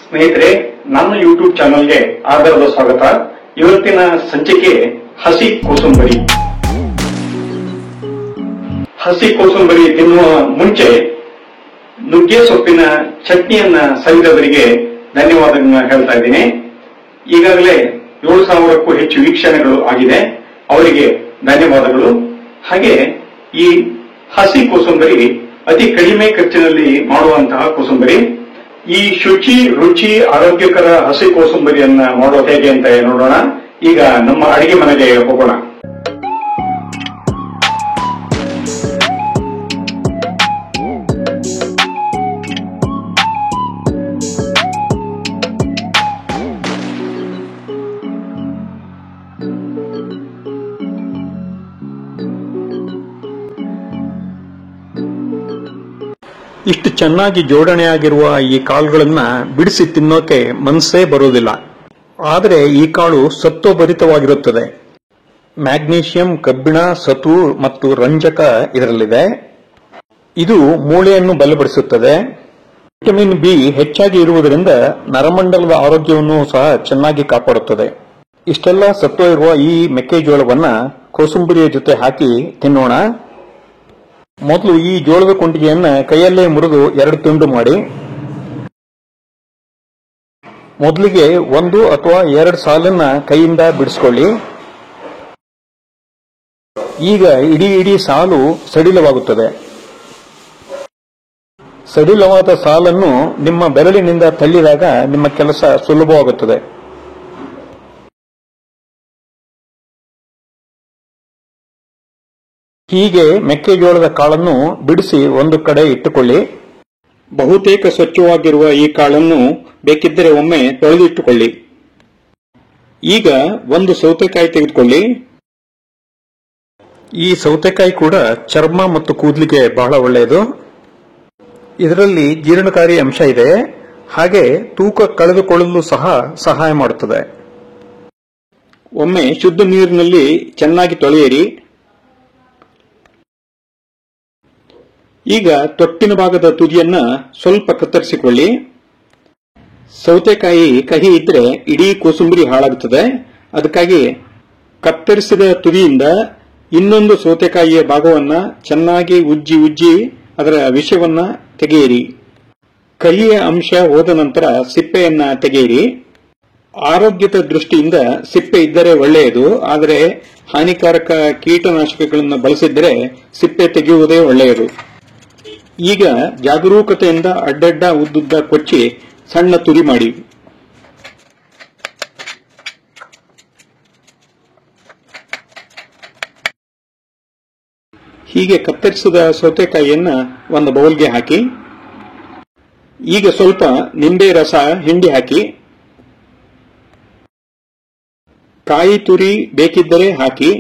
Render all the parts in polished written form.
ಸ್ನೇಹಿತರೆ, ನನ್ನ ಯೂಟ್ಯೂಬ್ ಚಾನೆಲ್ಗೆ ಆಧಾರದ ಸ್ವಾಗತ. ಇವತ್ತಿನ ಸಂಚಿಕೆ ಹಸಿ ಕೋಸಂಬರಿ. ಹಸಿ ಕೋಸಂಬರಿ ತಿನ್ನುವ ಮುಂಚೆ ನುಗ್ಗೆ ಸೊಪ್ಪಿನ ಚಟ್ನಿಯನ್ನ ಸವಿದವರಿಗೆ ಧನ್ಯವಾದಗಳನ್ನ ಹೇಳ್ತಾ ಇದ್ದೀನಿ. ಈಗಾಗಲೇ 7,000ಕ್ಕೂ ಹೆಚ್ಚು ವೀಕ್ಷಣೆಗಳು ಆಗಿದೆ, ಅವರಿಗೆ ಧನ್ಯವಾದಗಳು. ಹಾಗೆ ಈ ಹಸಿ ಕೋಸಂಬರಿ ಅತಿ ಕಡಿಮೆ ಖರ್ಚಿನಲ್ಲಿ ಮಾಡುವಂತಹ ಕೋಸಂಬರಿ. ಈ ಶುಚಿ, ರುಚಿ, ಆರೋಗ್ಯಕರ ಹಸಿ ಕೋಸಂಬರಿಯನ್ನ ಮಾಡೋದು ಹೇಗೆ ಅಂತ ನೋಡೋಣ. ಈಗ ನಮ್ಮ ಅಡಿಗೆ ಮನೆಗೆ ಹೋಗೋಣ. ಇಷ್ಟು ಚೆನ್ನಾಗಿ ಜೋಡಣೆಯಾಗಿರುವ ಈ ಕಾಳುಗಳನ್ನ ಬಿಡಿಸಿ ತಿನ್ನೋಕೆ ಮನಸ್ಸೇ ಬರುವುದಿಲ್ಲ. ಆದರೆ ಈ ಕಾಳು ಸತ್ವಭರಿತವಾಗಿರುತ್ತದೆ. ಮ್ಯಾಗ್ನೀಷಿಯಂ, ಕಬ್ಬಿಣ, ಸತು ಮತ್ತು ರಂಜಕ ಇದರಲ್ಲಿದೆ. ಇದು ಮೂಳೆಯನ್ನು ಬಲಪಡಿಸುತ್ತದೆ. ವಿಟಮಿನ್ ಬಿ ಹೆಚ್ಚಾಗಿ ಇರುವುದರಿಂದ ನರಮಂಡಲದ ಆರೋಗ್ಯವನ್ನು ಸಹ ಚೆನ್ನಾಗಿ ಕಾಪಾಡುತ್ತದೆ. ಇಷ್ಟೆಲ್ಲ ಸತ್ವ ಇರುವ ಈ ಮೆಕ್ಕೆಜೋಳವನ್ನ ಕೋಸಂಬರಿಯ ಜೊತೆ ಹಾಕಿ ತಿನ್ನೋಣ. ಮೊದಲು ಈ ಜೋಳದ ಕುಂಟಿಗೆಯನ್ನ ಕೈಯಲ್ಲೇ ಮುರಿದು 2 ತುಂಡು ಮಾಡಿ, ಮೊದಲಿಗೆ 1 ಅಥವಾ 2 ಸಾಲನ್ನ ಕೈಯಿಂದ ಬಿಡಿಸಿಕೊಳ್ಳಿ. ಈಗ ಇಡೀ ಸಾಲು ಸಡಿಲವಾಗುತ್ತದೆ. ಸಡಿಲವಾದ ಸಾಲನ್ನು ನಿಮ್ಮ ಬೆರಳಿನಿಂದ ತಳ್ಳಿದಾಗ ನಿಮ್ಮ ಕೆಲಸ ಸುಲಭವಾಗುತ್ತದೆ. ಹೀಗೆ ಮೆಕ್ಕೆಜೋಳದ ಕಾಳನ್ನು ಬಿಡಿಸಿ ಒಂದು ಕಡೆ ಇಟ್ಟುಕೊಳ್ಳಿ. ಬಹುತೇಕ ಸ್ವಚ್ಛವಾಗಿರುವ ಈ ಕಾಳನ್ನು ಬೇಕಿದ್ದರೆ ಒಮ್ಮೆ ತೊಳೆದಿಟ್ಟುಕೊಳ್ಳಿ. ಈಗ ಒಂದು ಸೌತೆಕಾಯಿ ತೆಗೆದುಕೊಳ್ಳಿ. ಈ ಸೌತೆಕಾಯಿ ಕೂಡ ಚರ್ಮ ಮತ್ತು ಕೂದಲಿಗೆ ಬಹಳ ಒಳ್ಳೆಯದು. ಇದರಲ್ಲಿ ಜೀರ್ಣಕಾರಿ ಅಂಶ ಇದೆ. ಹಾಗೆ ತೂಕ ಕಳೆದುಕೊಳ್ಳಲು ಸಹ ಸಹಾಯ ಮಾಡುತ್ತದೆ. ಒಮ್ಮೆ ಶುದ್ಧ ನೀರಿನಲ್ಲಿ ಚೆನ್ನಾಗಿ ತೊಳೆಯಿರಿ. ಈಗ ತೊಟ್ಟಿನ ಭಾಗದ ತುದಿಯನ್ನ ಸ್ವಲ್ಪ ಕತ್ತರಿಸಿಕೊಳ್ಳಿ. ಸೌತೆಕಾಯಿ ಕಹಿ ಇದ್ರೆ ಇಡೀ ಕೋಸಂಬರಿ ಹಾಳಾಗುತ್ತದೆ. ಅದಕ್ಕಾಗಿ ಕತ್ತರಿಸಿದ ತುದಿಯಿಂದ ಇನ್ನೊಂದು ಸೌತೆಕಾಯಿಯ ಭಾಗವನ್ನ ಚೆನ್ನಾಗಿ ಉಜ್ಜಿ ಅದರ ವಿಷವನ್ನ ತೆಗೆಯಿರಿ. ಕಹಿಯ ಅಂಶ ಹೋದ ನಂತರ ಸಿಪ್ಪೆಯನ್ನ ತೆಗೆಯಿರಿ. ಆರೋಗ್ಯದ ದೃಷ್ಟಿಯಿಂದ ಸಿಪ್ಪೆ ಇದ್ದರೆ ಒಳ್ಳೆಯದು. ಆದರೆ ಹಾನಿಕಾರಕ ಕೀಟನಾಶಕಗಳನ್ನು ಬಳಸಿದರೆ ಸಿಪ್ಪೆ ತೆಗೆಯುವುದೇ ಒಳ್ಳೆಯದು. ಈಗ ಜಾಗರೂಕತೆಯಿಂದ ಅಡ್ಡಡ್ಡ ಉದ್ದುದ್ದ ಕೊಚ್ಚಿ ಸಣ್ಣ ತುರಿ ಮಾಡಿ. ಹೀಗೆ ಕತ್ತರಿಸಿದ ಸೌತೆಕಾಯಿಯನ್ನ ಒಂದು ಬೌಲ್ಗೆ ಹಾಕಿ. ಈಗ ಸ್ವಲ್ಪ ನಿಂಬೆ ರಸ ಹಿಂಡಿ ಹಾಕಿ. ಕಾಯಿ ತುರಿ ಬೇಕಿದ್ದರೆ ಹಾಕಿ.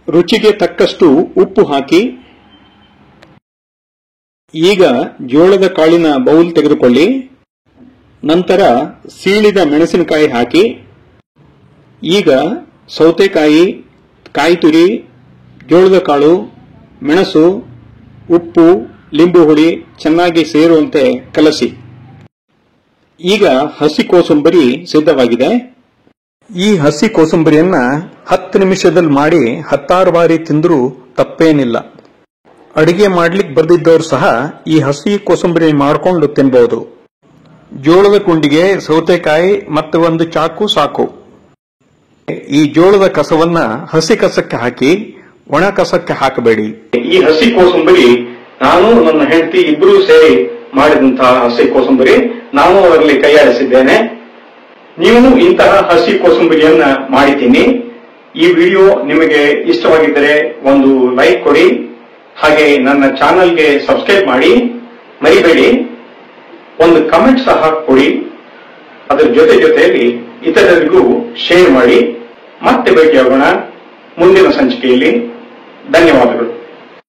ರುಚಿಗೆ ತಕ್ಕಷ್ಟು ಉಪ್ಪು ಹಾಕಿ. ಈಗ ಜೋಳದ ಕಾಳಿನ ಬೌಲ್ ತೆಗೆದುಕೊಳ್ಳಿ. ನಂತರ ಸೀಳಿದ ಮೆಣಸಿನಕಾಯಿ ಹಾಕಿ. ಈಗ ಸೌತೆಕಾಯಿ, ಕಾಯಿ ತುರಿ, ಜೋಳದ ಕಾಳು, ಮೆಣಸು, ಉಪ್ಪು, ಲಿಂಬು ಹುಳಿ ಚೆನ್ನಾಗಿ ಸೇರುವಂತೆ ಕಲಸಿ. ಈಗ ಹಸಿ ಕೋಸಂಬರಿ ಸಿದ್ಧವಾಗಿದೆ. ಈ ಹಸಿ ಕೋಸಂಬರಿಯನ್ನ 10 ನಿಮಿಷದಲ್ಲಿ ಮಾಡಿ 16 ಬಾರಿ ತಿಂದರೂ ತಪ್ಪೇನಿಲ್ಲ. ಅಡಿಗೆ ಮಾಡ್ಲಿಕ್ಕೆ ಬರ್ದಿದ್ದವರು ಸಹ ಈ ಹಸಿ ಕೋಸಂಬರಿ ಮಾಡಿಕೊಂಡು ತಿನ್ನಬಹುದು. ಜೋಳದ ಕುಂಡಿಗೆ ಸೌತೆಕಾಯಿ ಮತ್ತು ಒಂದು ಚಾಕು ಸಾಕು. ಈ ಜೋಳದ ಕಸವನ್ನ ಹಸಿ ಕಸಕ್ಕೆ ಹಾಕಿ, ಒಣ ಕಸಕ್ಕೆ ಹಾಕಬೇಡಿ. ಈ ಹಸಿ ಕೋಸಂಬರಿ ನಾನು ನನ್ನ ಹೆಂಡತಿ ಇಬ್ಬರೂ ಸೇರಿ ಮಾಡಿದಂತಹ ಹಸಿ ಕೋಸಂಬರಿ. ನಾನು ಅದರಲ್ಲಿ ಕೈಯಾಡಿಸಿದ್ದೇನೆ. ನೀವು ಇಂತಹ ಹಸಿ ಕೋಸಂಬರಿಯನ್ನ ಮಾಡಿ ತಿನ್ನಿ. ಈ ವಿಡಿಯೋ ನಿಮಗೆ ಇಷ್ಟವಾಗಿದ್ದರೆ ಒಂದು ಲೈಕ್ ಕೊಡಿ. ಹಾಗೆ ನನ್ನ ಚಾನೆಲ್ಗೆ ಸಬ್ಸ್ಕ್ರೈಬ್ ಮಾಡಿ. ಮರಿಬೇಡಿ, ಒಂದು ಕಮೆಂಟ್ ಸಹ ಕೊಡಿ. ಅದರ ಜೊತೆಯಲ್ಲಿ ಇತರರಿಗೂ ಶೇರ್ ಮಾಡಿ. ಮತ್ತೆ ಭೇಟಿಯಾಗೋಣ ಮುಂದಿನ ಸಂಚಿಕೆಯಲ್ಲಿ. ಧನ್ಯವಾದಗಳು.